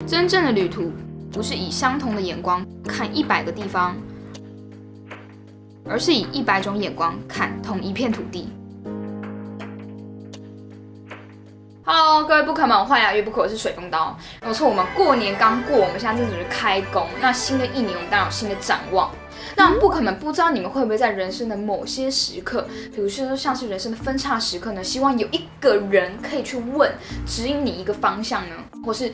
真正的旅途不是以相同的眼光看100个地方，而是以100种眼光看同一片土地。Hello， 各位不可们，欢迎来到不可，我是水风刀。没错，我们过年刚过，我们现在正准备开工。那新的一年，我们当然有新的展望。那不可们，不知道你们会不会在人生的某些时刻，比如说像是人生的分岔时刻呢，希望有一个人可以去问，指引你一个方向呢，或是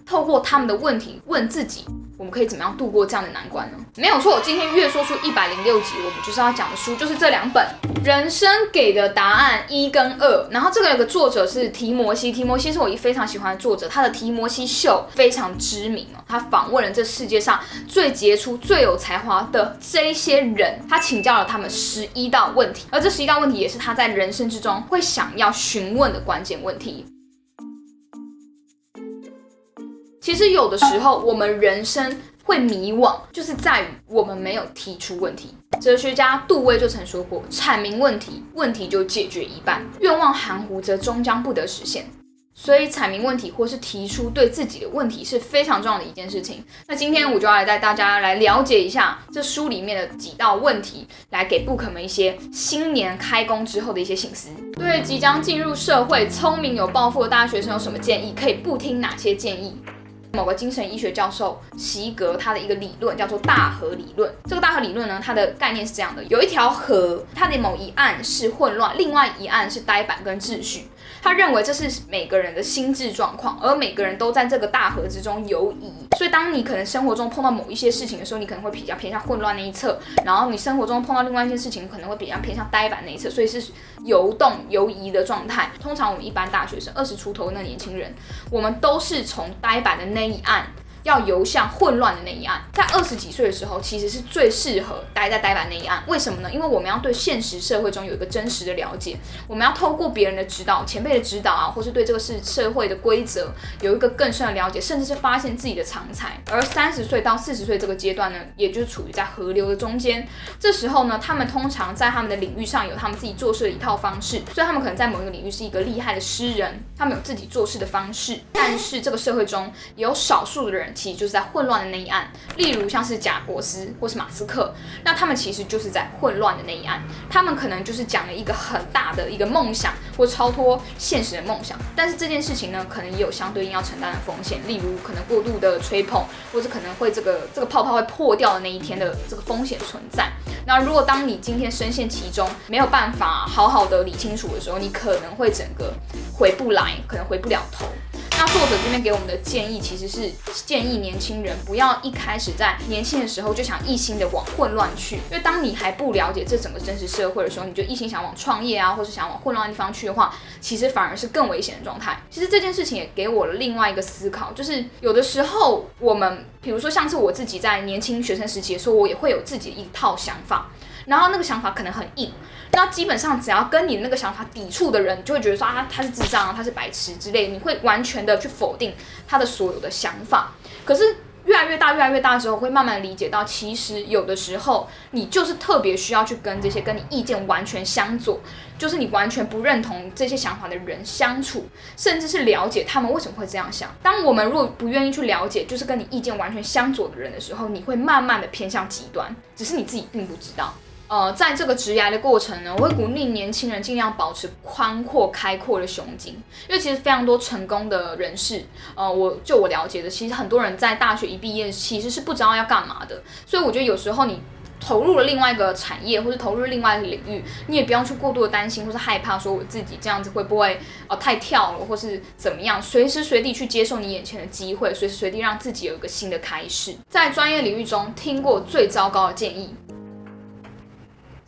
透过他们的问题问自己，我们可以怎么样度过这样的难关呢？没有错，今天月说书106集，我们就是要讲的书就是这2本《人生给的答案1》跟2。然后这个有个作者是提摩西，提摩西是我非常喜欢的作者，他的提摩西秀非常知名哦。他访问了这世界上最杰出、最有才华的这些人，他请教了他们11道问题，而这11道问题也是他在人生之中会想要询问的关键问题。其实有的时候我们人生会迷惘，就是在于我们没有提出问题。哲学家杜威就曾说过，阐明问题，问题就解决一半；愿望含糊则终将不得实现。所以阐明问题或是提出对自己的问题是非常重要的一件事情。那今天我就要来带大家来了解一下这书里面的几道问题，来给book们一些新年开工之后的一些省思。对即将进入社会、聪明有抱负的大学生有什么建议？可以不听哪些建议？某个精神医学教授席格他的一个理论叫做大河理论。这个大河理论呢，它的概念是这样的：有一条河，它的某一岸是混乱，另外一岸是呆板跟秩序。他认为这是每个人的心智状况，而每个人都在这个大河之中游移。所以当你可能生活中碰到某一些事情的时候，你可能会比较偏向混乱那一侧，然后你生活中碰到另外一件事情，可能会比较偏向呆板那一侧，所以是游动游移的状态。通常我们一般大学生20出头的那年轻人，我们都是从呆板的那一岸要游向混乱的那一岸。在20几岁的时候，其实是最适合待在呆板那一岸。为什么呢？因为我们要对现实社会中有一个真实的了解，我们要透过别人的指导、前辈的指导啊，或是对这个社会的规则有一个更深的了解，甚至是发现自己的长才。而30岁到40岁这个阶段呢，也就是处于在河流的中间。这时候呢，他们通常在他们的领域上有他们自己做事的一套方式，所以他们可能在某一个领域是一个厉害的诗人，他们有自己做事的方式。但是这个社会中也有少数的人，其实就是在混乱的那一岸，例如像是贾伯斯或是马斯克，那他们其实就是在混乱的那一岸。他们可能就是讲了一个很大的一个梦想，或超脱现实的梦想，但是这件事情呢，可能也有相对应要承担的风险，例如可能过度的吹捧，或者可能会这个泡泡会破掉的那一天的这个风险存在。那如果当你今天深陷其中，没有办法好好的理清楚的时候，你可能会整个回不来，可能回不了头。那作者这边给我们的建议，其实是建议年轻人不要一开始在年轻的时候就想一心的往混乱去，因为当你还不了解这整个真实社会的时候，你就一心想往创业啊，或是想往混乱的地方去的话，其实反而是更危险的状态。其实这件事情也给我了另外一个思考，就是有的时候我们，比如说像是我自己在年轻学生时期的时候，我也会有自己的一套想法，然后那个想法可能很硬，那基本上只要跟你的那个想法抵触的人，就会觉得说他是智障啊，他是白痴之类的，你会完全的去否定他的所有的想法。可是越来越大之后，会慢慢理解到，其实有的时候你就是特别需要去跟这些跟你意见完全相左，就是你完全不认同这些想法的人相处，甚至是了解他们为什么会这样想。当我们如果不愿意去了解，就是跟你意见完全相左的人的时候，你会慢慢的偏向极端，只是你自己并不知道。在这个职涯的过程呢，我会鼓励年轻人尽量保持宽阔开阔的胸襟，因为其实非常多成功的人士，我了解的，其实很多人在大学一毕业其实是不知道要干嘛的，所以我觉得有时候你投入了另外一个产业，或是投入了另外一个领域，你也不用去过度的担心或是害怕说我自己这样子会不会太跳了，或是怎么样，随时随地去接受你眼前的机会，随时随地让自己有一个新的开始。在专业领域中听过最糟糕的建议，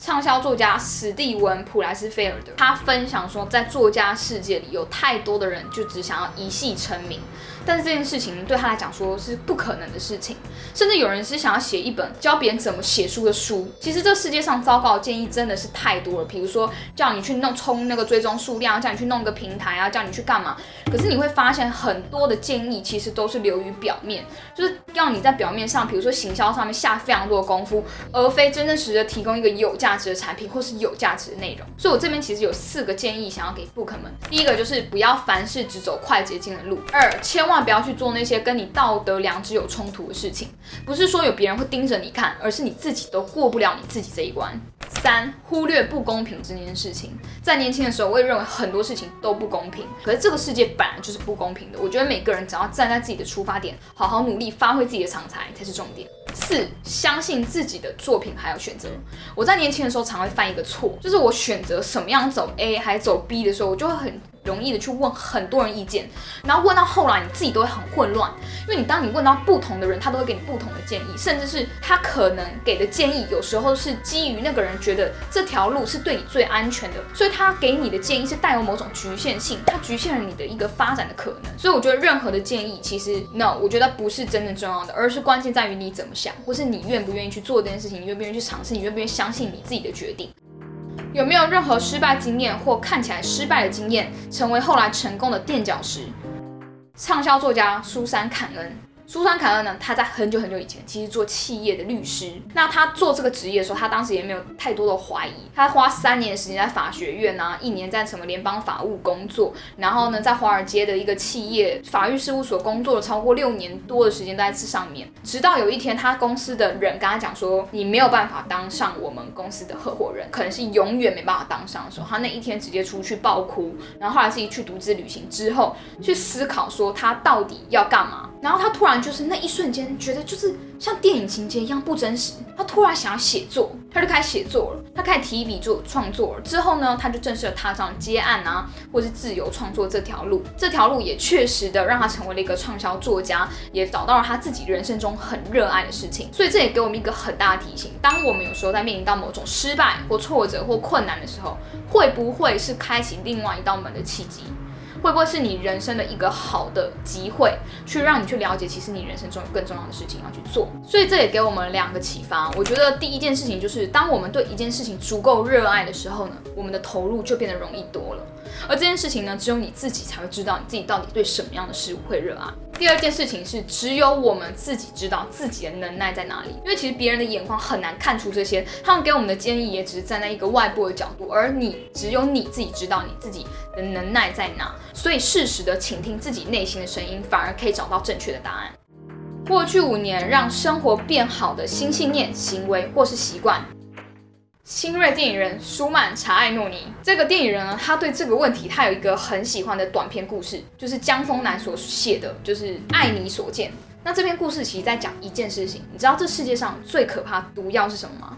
畅销作家史蒂文·普莱斯菲尔德，他分享说，在作家世界里有太多的人就只想要一夕成名，但是这件事情对他来讲说是不可能的事情，甚至有人是想要写一本教别人怎么写书的书。其实这世界上糟糕的建议真的是太多了，比如说叫你去冲那个追踪数量，叫你去弄一个平台啊，叫你去干嘛。可是你会发现很多的建议其实都是流于表面，就是要你在表面上，比如说行销上面下非常多的功夫，而非真真实实的提供一个有价值的产品或是有价值的内容。所以我这边其实有4个建议想要给book们。第一个就是不要凡事只走快捷径的路。2，千万不要去做那些跟你道德良知有冲突的事情。不是说有别人会盯着你看，而是你自己都过不了你自己这一关。3. 忽略不公平这件事情。在年轻的时候，我也认为很多事情都不公平，可是这个世界本来就是不公平的。我觉得每个人只要站在自己的出发点，好好努力，发挥自己的长才才是重点。4. 相信自己的作品还有选择。我在年轻的时候常会犯一个错，就是我选择什么样走 A 还走 B 的时候，我就会很容易的去问很多人意见，然后问到后来你自己都会很混乱，因为当你问到不同的人，他都会给你不同的建议，甚至是他可能给的建议有时候是基于那个人觉得这条路是对你最安全的，所以他给你的建议是带有某种局限性，它局限了你的一个发展的可能。所以我觉得任何的建议其实 no， 我觉得不是真正重要的，而是关键在于你怎么想，或是你愿不愿意去做这件事情，你愿不愿意去尝试，你愿不愿意相信你自己的决定。有没有任何失败经验或看起来失败的经验，成为后来成功的垫脚石？畅销作家苏珊·坎恩。苏珊·坎恩呢，他在很久很久以前其实做企业的律师。那他做这个职业的时候，他当时也没有太多的怀疑。他花3年的时间在法学院啊，1年在什么联邦法务工作，然后呢，在华尔街的一个企业法律事务所工作了超过6年多的时间在这上面。直到有一天，他公司的人跟他讲说，你没有办法当上我们公司的合伙人，可能是永远没办法当上的时候，他那一天直接出去爆哭，然后后来自己去独自旅行之后，去思考说他到底要干嘛。然后他突然就是那一瞬间觉得就是像电影情节一样不真实，他突然想要写作，他就开始写作了，他开始提笔做创作了。之后呢，他就正式的踏上接案啊，或是自由创作这条路。这条路也确实的让他成为了一个畅销作家，也找到了他自己人生中很热爱的事情。所以这也给我们一个很大的提醒：当我们有时候在面临到某种失败或挫折或困难的时候，会不会是开启另外一道门的契机？会不会是你人生的一个好的机会，去让你去了解，其实你人生中有更重要的事情要去做。所以这也给我们2个启发。我觉得第一件事情就是，当我们对一件事情足够热爱的时候呢，我们的投入就变得容易多了。而这件事情呢，只有你自己才会知道你自己到底对什么样的事物会热爱。第二件事情是，只有我们自己知道自己的能耐在哪里，因为其实别人的眼光很难看出这些，他们给我们的建议也只是站在一个外部的角度，而只有你自己知道你自己的能耐在哪，所以适时的倾听自己内心的声音，反而可以找到正确的答案。过去5年让生活变好的新信念、行为或是习惯。新锐电影人舒曼·查艾诺尼，这个电影人呢，他对这个问题他有一个很喜欢的短篇故事，就是江丰南所写的，就是《爱你所见》。那这篇故事其实在讲一件事情，你知道这世界上最可怕的毒药是什么吗？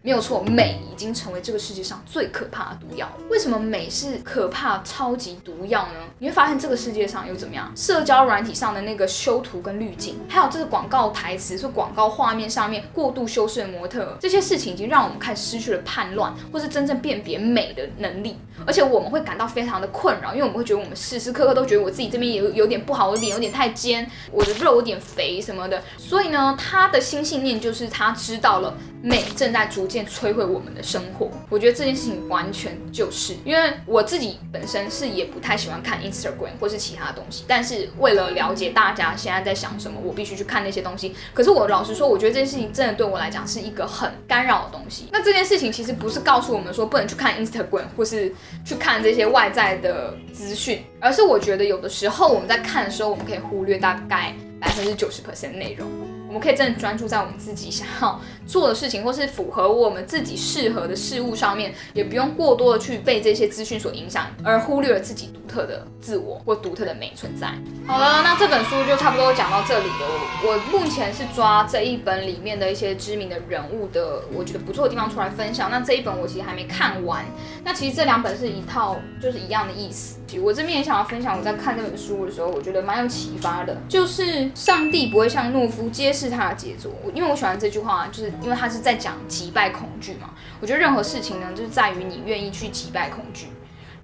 没有错，美已经成为这个世界上最可怕的毒药。为什么美是可怕超级毒药呢？你会发现这个世界上有怎么样，社交软体上的那个修图跟滤镜，还有这个广告台词是广告画面上面过度修饰的模特，这些事情已经让我们开始失去了判断或是真正辨别美的能力，而且我们会感到非常的困扰，因为我们会觉得我们时时刻刻都觉得我自己这边有点不好，我的脸有点太尖，我的肉有点肥什么的。所以呢，他的新信念就是他知道了美正在逐渐摧毁我们的生活。我觉得这件事情完全就是因为我自己本身是也不太喜欢看 Instagram 或是其他的东西，但是为了了解大家现在在想什么，我必须去看那些东西。可是我老实说，我觉得这件事情真的对我来讲是一个很干扰的东西。那这件事情其实不是告诉我们说不能去看 Instagram 或是去看这些外在的资讯，而是我觉得有的时候我们在看的时候，我们可以忽略大概90% 内容。我们可以真的专注在我们自己想要做的事情，或是符合我们自己适合的事物上面，也不用过多的去被这些资讯所影响，而忽略了自己独特的自我或独特的美存在。好了，那这本书就差不多讲到这里了。我目前是抓这一本里面的一些知名的人物的，我觉得不错的地方出来分享。那这一本我其实还没看完，那其实这2本是一套，就是一样的意思。我这边也想要分享，我在看这本书的时候，我觉得蛮有启发的，就是上帝不会像懦夫揭示他的杰作。因为我喜欢这句话，就是因为他是在讲击败恐惧嘛。我觉得任何事情呢，就是在于你愿意去击败恐惧，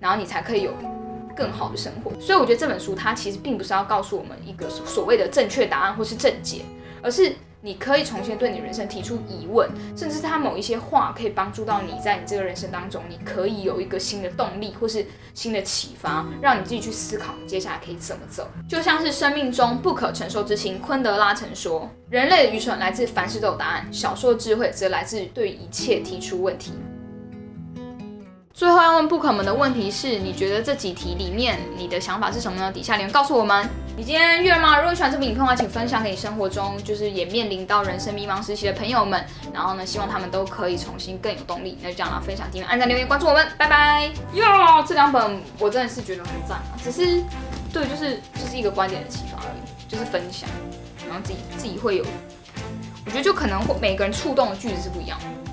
然后你才可以有更好的生活。所以我觉得这本书它其实并不是要告诉我们一个所谓的正确答案或是正解，而是你可以重新对你人生提出疑问，甚至他某一些话可以帮助到你在你这个人生当中，你可以有一个新的动力或是新的启发，让你自己去思考你接下来可以怎么走。就像是生命中不可承受之轻，昆德拉曾说，人类的愚蠢来自凡事都有答案，小说的智慧则来自对一切提出问题。最后要问不可能的问题是，你觉得这几题里面你的想法是什么呢？底下留言告诉我们。你今天阅了吗？如果你喜欢这部影片的话，请分享给你生活中就是也面临到人生迷茫时期的朋友们。然后呢，希望他们都可以重新更有动力。那就这样啦，分享、订阅、按赞、留言、关注我们，拜拜。哟，这2本我真的是觉得很赞啊，只是对，就是一个观点的启发而已，就是分享，然后自己会有，我觉得就可能每个人触动的句子是不一样的。